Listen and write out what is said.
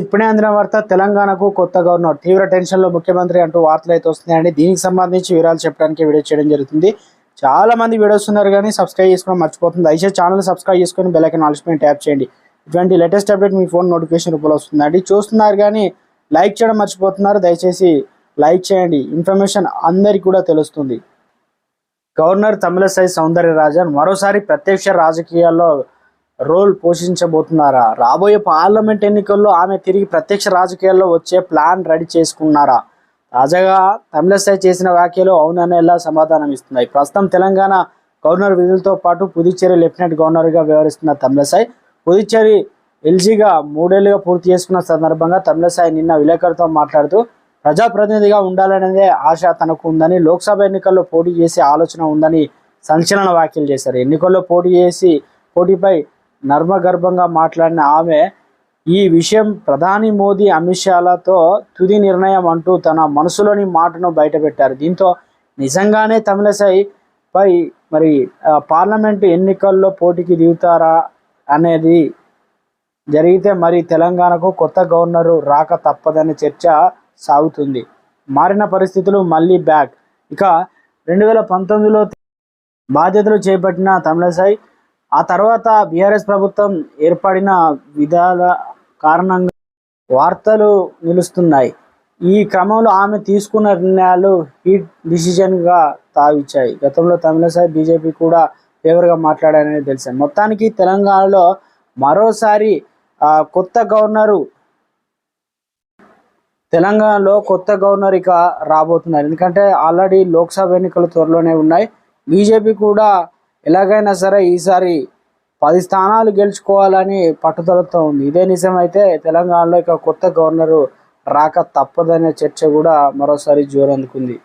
ఇప్పుడే అందిన వార్త, తెలంగాణకు కొత్త గవర్నర్, తీవ్ర టెన్షన్ లో ముఖ్యమంత్రి అంటూ వార్తలు అయితే వస్తున్నాయండి. దీనికి సంబంధించి వివరాలు చెప్పడానికి వీడియో చేయడం జరుగుతుంది. చాలా మంది వీడియోస్ ఉన్నారు కానీ సబ్స్క్రైబ్ చేసుకోవడం మర్చిపోతుంది. దయచేసి ఛానల్ సబ్స్క్రైబ్ చేసుకొని బెల్ ఐకాన్ ఆల్ పైన ట్యాప్ చేయండి. ఇటువంటి లేటెస్ట్ అప్డేట్ మీ ఫోన్ నోటిఫికేషన్ రూపంలో వస్తుందండి. చూస్తున్నారు కానీ లైక్ చేయడం మర్చిపోతున్నారు. దయచేసి లైక్ చేయండి, ఇన్ఫర్మేషన్ అందరికీ కూడా తెలుస్తుంది. గవర్నర్ తమిళసై సౌందరరాజన్ మరోసారి ప్రత్యక్ష రాజకీయాల్లో రోల్ పోషించబోతున్నారా? రాబోయే పార్లమెంట్ ఎన్నికల్లో ఆమె తిరిగి ప్రత్యక్ష రాజకీయాల్లో వచ్చే ప్లాన్ రెడీ చేసుకున్నారా? తాజాగా తమిళసై చేసిన వ్యాఖ్యలు అవుననేలా సమాధానం ఇస్తున్నాయి. ప్రస్తుతం తెలంగాణ గవర్నర్ విధులతో పాటు పుదుచ్చేరి లెఫ్టినెంట్ గవర్నర్గా వ్యవహరిస్తున్న తమిళసై, పుదుచ్చేరి ఎల్జీగా 3 ఏళ్లుగా పూర్తి చేసుకున్న సందర్భంగా తమిళసై నిన్న విలేకరులతో మాట్లాడుతూ, ప్రజాప్రతినిధిగా ఉండాలనేదే ఆశ తనకు ఉందని, లోక్సభ ఎన్నికల్లో పోటీ చేసే ఆలోచన ఉందని సంచలన వ్యాఖ్యలు చేశారు. ఎన్నికల్లో పోటీపై నర్మగర్భంగా మాట్లాడిన ఆమె ఈ విషయం ప్రధాని మోదీ, అమిత్ షాలతో తుది నిర్ణయం అంటూ తన మనసులోని మాటను బయటపెట్టారు. దీంతో నిజంగానే తమిళసై పై పార్లమెంటు ఎన్నికల్లో పోటీకి దిగుతారా అనేది జరిగితే మరి తెలంగాణకు కొత్త గవర్నరు రాక తప్పదనే చర్చ సాగుతుంది. మారిన పరిస్థితులు మళ్ళీ బ్యాక్. ఇక 2019లో బాధ్యతలు చేపట్టిన తమిళసై ఆ తర్వాత బీఆర్ఎస్ ప్రభుత్వం ఏర్పడిన విధాల కారణంగా వార్తలు నిలుస్తున్నాయి. ఈ క్రమంలో ఆమె తీసుకున్న నిర్ణయాలు హీట్ డిసిజన్గా తావిచ్చాయి. గతంలో తమిళసై బీజేపీ కూడా ఫేవర్గా మాట్లాడారనేది తెలిసింది. మొత్తానికి తెలంగాణలో మరోసారి కొత్త గవర్నర్ ఇక రాబోతున్నారు. ఎందుకంటే ఆల్రెడీ లోక్సభ ఎన్నికలు త్వరలోనే ఉన్నాయి. బీజేపీ కూడా ఎలాగైనా సరే ఈసారి 10 స్థానాలు గెలుచుకోవాలని పట్టుదలతో ఉంది. ఇదే నిజమైతే తెలంగాణలో ఇక కొత్త గవర్నరు రాక తప్పదనే చర్చ కూడా మరోసారి జోరందుకుంది.